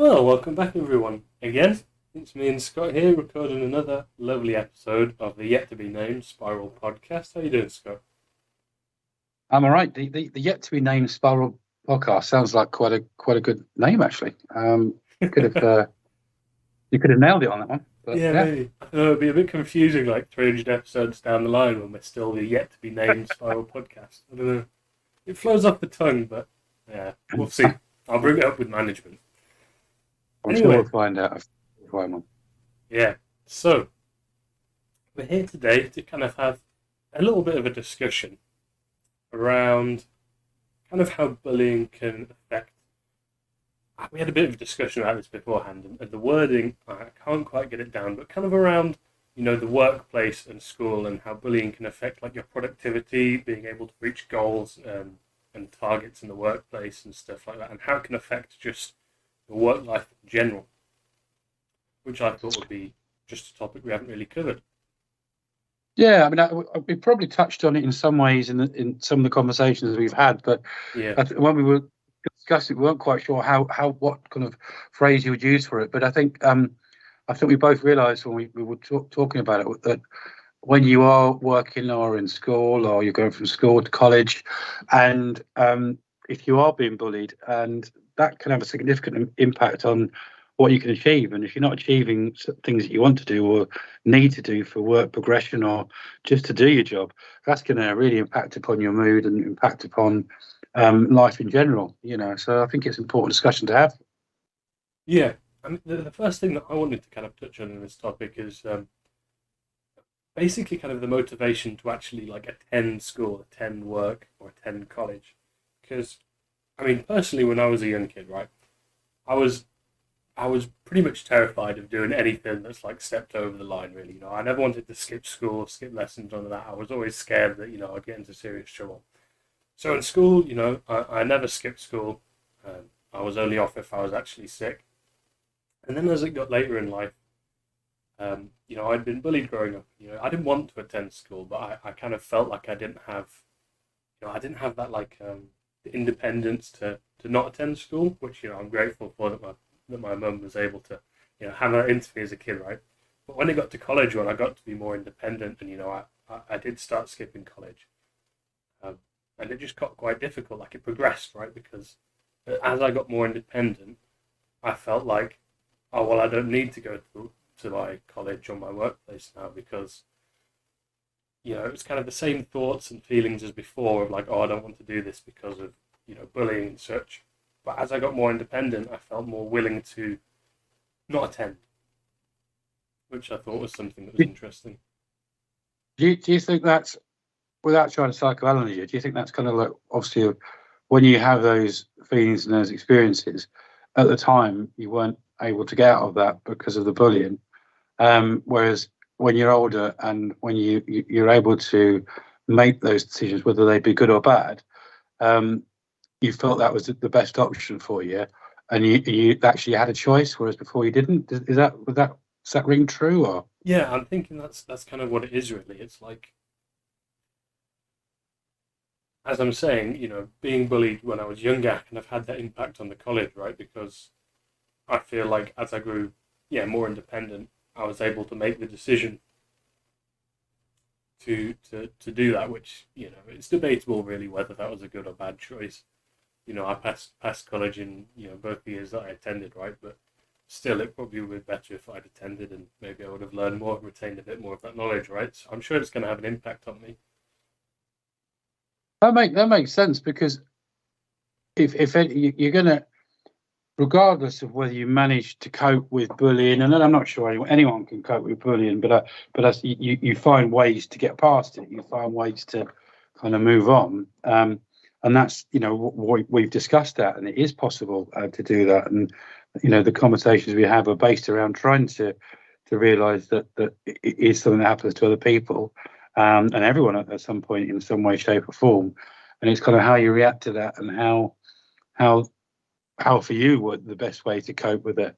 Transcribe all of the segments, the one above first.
Well, welcome back, everyone. Again, it's me and Scott here recording another lovely episode of the yet to be named Spiral podcast. How you doing, Scott? I'm all right. The yet to be named Spiral podcast sounds like quite a good name actually. Could have you could have nailed it on that one, but Yeah, yeah. maybe. I know it'd be a bit confusing, like 300 episodes down the line when we're still the yet to be named Spiral podcast. I don't know. It flows off the tongue, but yeah, we'll see. I'll bring it up with management. I'm sure we'll Anyway, find out. One. yeah. So we're here today to kind of have a little bit of a discussion around kind of how bullying can affect. We had a bit of a discussion about this beforehand, and the wording, I can't quite get it down, but kind of around, the workplace and school and how bullying can affect like your productivity, being able to reach goals and targets in the workplace and stuff like that, and how it can affect just your work life in general, which I thought would be just a topic we haven't really covered. Yeah, I mean, we probably touched on it in some ways in some of the conversations we've had, but Yeah, when we were discussing, we weren't quite sure how what kind of phrase you would use for it. But I think we both realised when we were talking about it that when you are working or in school or you're going from school to college, and if you are being bullied, and that can have a significant impact on what you can achieve. And if you're not achieving things that you want to do or need to do for work progression or just to do your job, that's going to really impact upon your mood and impact upon life in general. So I think it's an important discussion to have. yeah. I mean, the first thing that I wanted to kind of touch on in this topic is basically kind of the motivation to actually like attend school, attend work, or attend college. Because I mean, personally, when I was a young kid, right, I was I was pretty much terrified of doing anything that's like stepped over the line. Really, I never wanted to skip school, skip lessons, none of that. I was always scared that I'd get into serious trouble. So in school, I never skipped school. I was only off if I was actually sick. And then as it got later in life, I'd been bullied growing up. I didn't want to attend school, but I kind of felt like I didn't have that like the independence to not attend school, which I'm grateful for that my mum was able to hammer into me as a kid, right? But when it got to college, when I got to be more independent, and I did start skipping college, um, and it just got quite difficult. Like it progressed, right? Because as I got more independent, I felt like, oh well, I don't need to go to my college or my workplace now because it was kind of the same thoughts and feelings as before of like, oh, I don't want to do this because of bullying and such. But as I got more independent, I felt more willing to not attend, which I thought was something that was interesting. Do you think that's, without trying to psychoanalyze you, do you think that's kind of like obviously when you have those feelings and those experiences at the time you weren't able to get out of that because of the bullying, whereas when you're older and when you're able to make those decisions, whether they be good or bad, um, you felt that was the best option for you, and you actually had a choice, whereas before you didn't. Does that ring true or? Yeah, I'm thinking that's kind of what it is really. It's like, as I'm saying, being bullied when I was younger kind of had that impact on the college, right? Because I feel like as I grew, yeah, more independent, I was able to make the decision to do that, which it's debatable really whether that was a good or bad choice. I passed college in both the years that I attended, right? But still, it probably would be better if I'd attended, and maybe I would have learned more, retained a bit more of that knowledge, right? So I'm sure it's going to have an impact on me. That makes sense, because you're gonna, regardless of whether you manage to cope with bullying, and I'm not sure anyone can cope with bullying, but as you find ways to get past it, you find ways to kind of move on, and that's we've discussed that, and it is possible to do that, and the conversations we have are based around trying to realise that it is something that happens to other people, and everyone at some point in some way, shape, or form, and it's kind of how you react to that and how how for you what the best way to cope with it.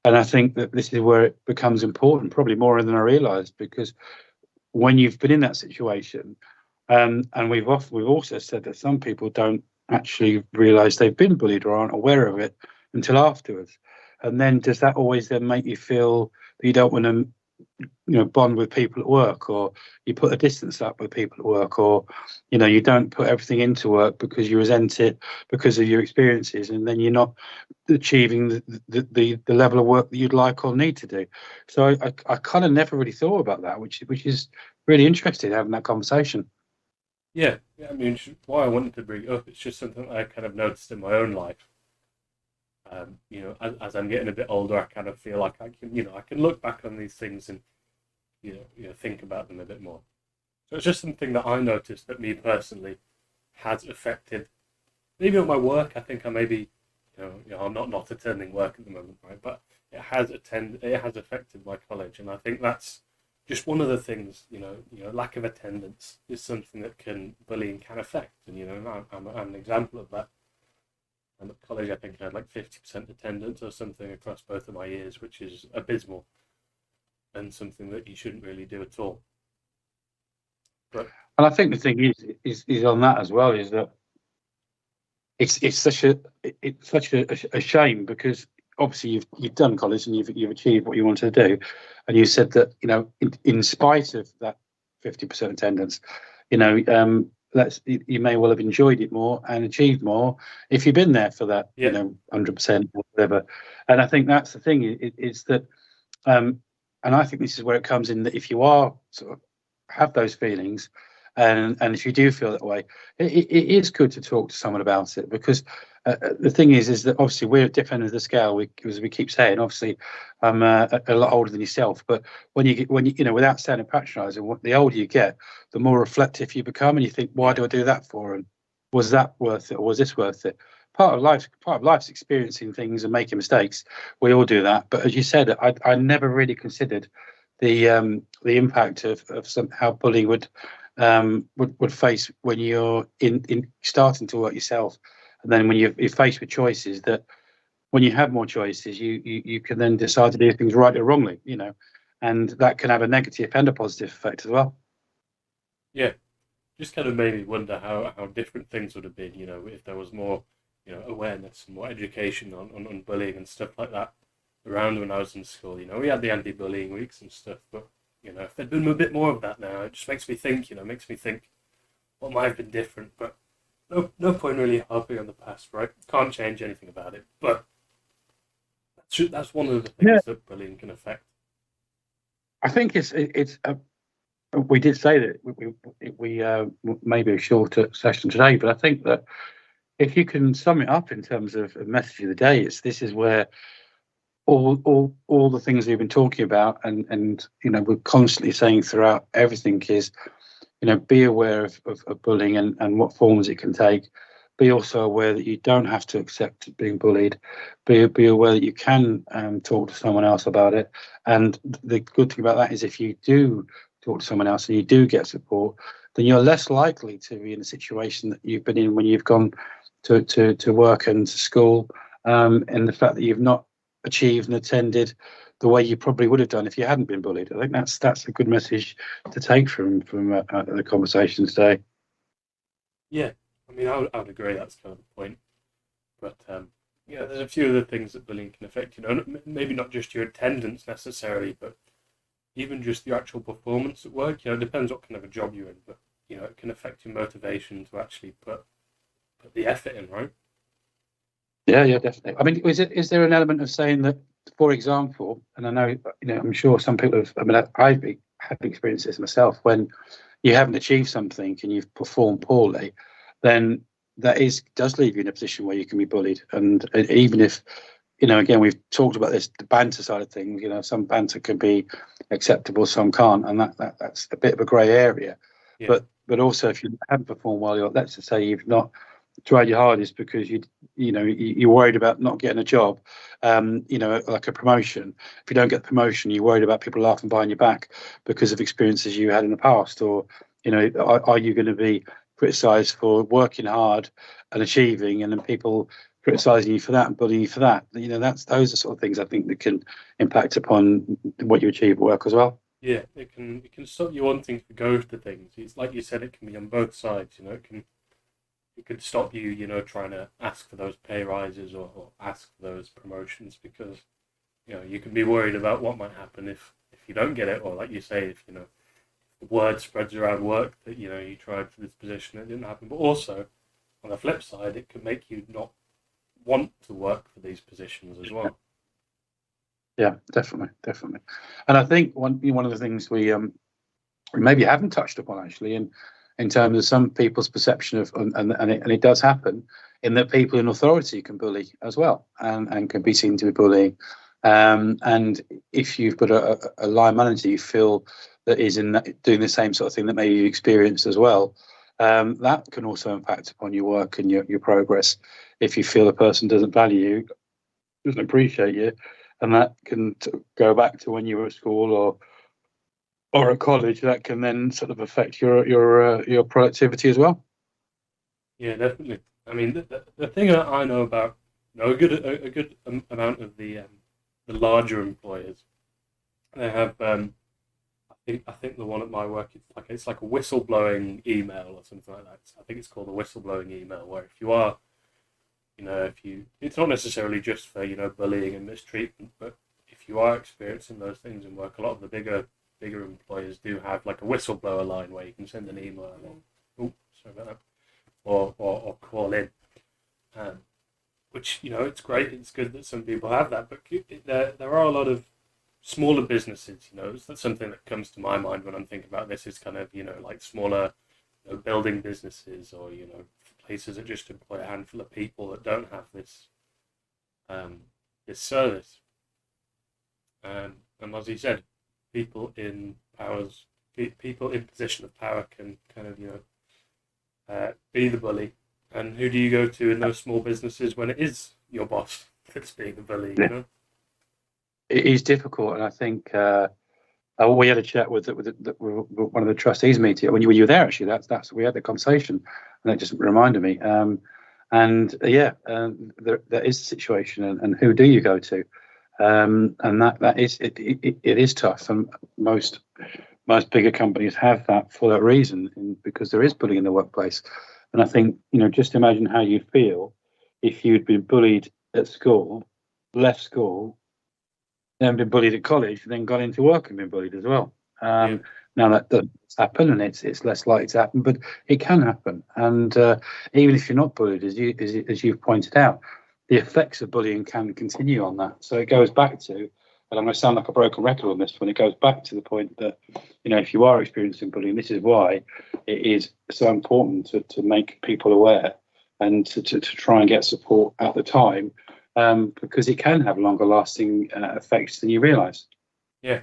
And I think that this is where it becomes important, probably more than I realised, because when you've been in that situation, and we've also said that some people don't actually realise they've been bullied or aren't aware of it until afterwards. And then does that always then make you feel that you don't want to, bond with people at work, or you put a distance up with people at work, or you don't put everything into work because you resent it because of your experiences, and then you're not achieving the level of work that you'd like or need to do. So I kind of never really thought about that, which is really interesting having that conversation. Yeah, yeah. I mean, why I wanted to bring it up, it's just something I kind of noticed in my own life. As I'm getting a bit older, I kind of feel like I can look back on these things and think about them a bit more. So it's just something that I noticed that me personally has affected. Maybe on my work, I think I maybe, I'm not attending work at the moment, right? But it has affected my college, and I think that's just one of the things. Lack of attendance is something that bullying can affect, and I'm an example of that. And at college, I think I had like 50% attendance or something across both of my years, which is abysmal and something that you shouldn't really do at all. But And I think the thing is on that as well, is that it's such a shame, because obviously you've done college and you've achieved what you wanted to do, and you said that in spite of that 50% attendance, you may well have enjoyed it more and achieved more if you've been there for that, yeah, 100% or whatever. And I think that's the thing, is that, and I think this is where it comes in, that if you are sort of have those feelings, and if you do feel that way, it is good to talk to someone about it, because the thing is that obviously we're at different ends of the scale. As we keep saying, obviously I'm a lot older than yourself, but when you without sounding patronising, the older you get, the more reflective you become, and you think, why yeah, do I do that for? And was that worth it, or was this worth it? Part of life's experiencing things and making mistakes. We all do that, but as you said, I never really considered the impact of how bullying would face when you're in starting to work yourself, and then when you're faced with choices, that when you have more choices, you can then decide to do things right or wrongly, and that can have a negative and a positive effect as well. yeah. Just kind of made me wonder how different things would have been, if there was more, awareness and more education on bullying and stuff like that around when I was in school. We had the anti-bullying weeks and stuff, but if there'd been a bit more of that now, it just makes me think, what might have been different. But no point really harping on the past, right? Can't change anything about it. But that's one of the Yeah, things that bullying can affect. I think we did say that we maybe a shorter session today, but I think that if you can sum it up in terms of a message of the day, this is where all the things we've been talking about, and we're constantly saying throughout everything, is be aware of bullying, and what forms it can take. Be also aware that you don't have to accept being bullied. Be aware that you can talk to someone else about it. And the good thing about that is, if you do talk to someone else and you do get support, then you're less likely to be in a situation that you've been in when you've gone to work and to school, and the fact that you've not achieved and attended the way you probably would have done if you hadn't been bullied. I think that's a good message to take from the conversation today. Yeah, I mean, I would agree. That's kind of the point. But there's a few other things that bullying can affect. Maybe not just your attendance necessarily, but even just your actual performance at work. It depends what kind of a job you're in, but it can affect your motivation to actually put the effort in, right? Yeah, definitely. I mean, is there an element of saying that, for example, and I know, I'm sure some people have. I mean, I've had experiences myself, when you haven't achieved something and you've performed poorly, then does leave you in a position where you can be bullied. And even if, again, we've talked about this, the banter side of things. Some banter can be acceptable, some can't, and that's a bit of a grey area. Yeah, But also, if you haven't performed well, let's just say you've not tried your hardest because you're worried about not getting a job, like a promotion. If you don't get the promotion, you're worried about people laughing behind your back because of experiences you had in the past. Or are you going to be criticized for working hard and achieving, and then people criticizing you for that and bullying you for that? Those are sort of things I think that can impact upon what you achieve at work as well. yeah. It can stop you wanting to go to things. It's like you said, it can be on both sides. It can it could stop you, trying to ask for those pay rises or ask for those promotions because, you can be worried about what might happen if you don't get it, or like you say, if, the word spreads around work that, you tried for this position, it didn't happen. But also, on the flip side, it could make you not want to work for these positions as well. Yeah, definitely. And I think one of the things we maybe haven't touched upon actually, in terms of some people's perception of, and it does happen, in that people in authority can bully as well, and can be seen to be bullying. And if you've got a line manager you feel that is doing the same sort of thing that maybe you experienced as well, that can also impact upon your work and your progress. If you feel the person doesn't value you, doesn't appreciate you, and that can go back to when you were at school or at college, that can then sort of affect your productivity as well. Yeah, definitely. I mean, the thing that I know about, a good amount of the larger employers, they have. I think the one at my work, it's like a whistleblowing email or something like that. I think it's called a whistleblowing email, where if you are, it's not necessarily just for bullying and mistreatment, but if you are experiencing those things in work, a lot of the bigger employers do have like a whistleblower line where you can send an email. Oh, sorry about that. Or call in, which it's great. It's good that some people have that, but there are a lot of smaller businesses. That's something that comes to my mind when I'm thinking about this. Is kind of like smaller building businesses, or places that just employ a handful of people that don't have this service. And as you said, people in position of power can kind of be the bully. And who do you go to in those small businesses when it is your boss that's being the bully? It is difficult, and I think we had a chat with one of the trustees meeting when you were there. Actually, that's we had the conversation, and that just reminded me. There is a situation, and who do you go to? And that is it is tough, and most bigger companies have that for that reason, because there is bullying in the workplace. And I think just imagine how you feel if you'd been bullied at school, left school, then been bullied at college, then got into work and been bullied as well. Yeah. Now that doesn't happen, and it's less likely to happen, but it can happen. And even if you're not bullied, as you've pointed out, the effects of bullying can continue on that. So it goes back to, and I'm going to sound like a broken record on this one, it goes back to the point that, if you are experiencing bullying, this is why it is so important to make people aware and to try and get support at the time, because it can have longer lasting effects than you realise. Yeah,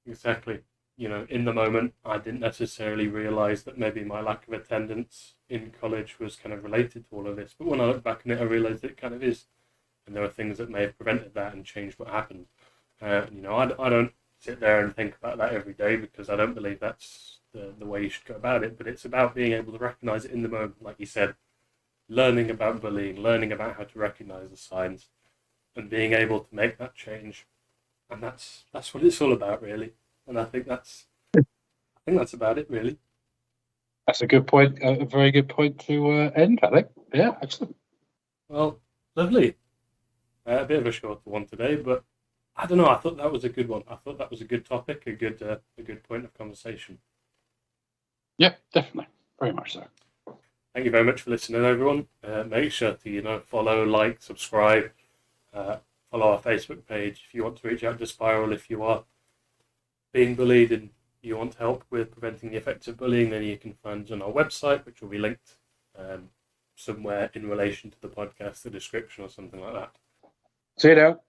exactly. In the moment, I didn't necessarily realise that maybe my lack of attendance in college was kind of related to all of this. But when I look back on it, I realised it kind of is. And there are things that may have prevented that and changed what happened. I don't sit there and think about that every day, because I don't believe that's the way you should go about it. But it's about being able to recognise it in the moment, like you said, learning about bullying, learning about how to recognise the signs, and being able to make that change. And that's what it's all about, really. And I think that's about it, really. That's a good point. A very good point to end, I think. Yeah, excellent. Well, lovely. A bit of a shorter one today, but I don't know. I thought that was a good one. I thought that was a good topic, a good point of conversation. Yeah, definitely. Very much so. Thank you very much for listening, everyone. Make sure to follow, like, subscribe, follow our Facebook page if you want to reach out to Spiral. If you are being bullied and you want help with preventing the effects of bullying, then you can find us on our website, which will be linked somewhere in relation to the podcast, the description or something like that. See you now.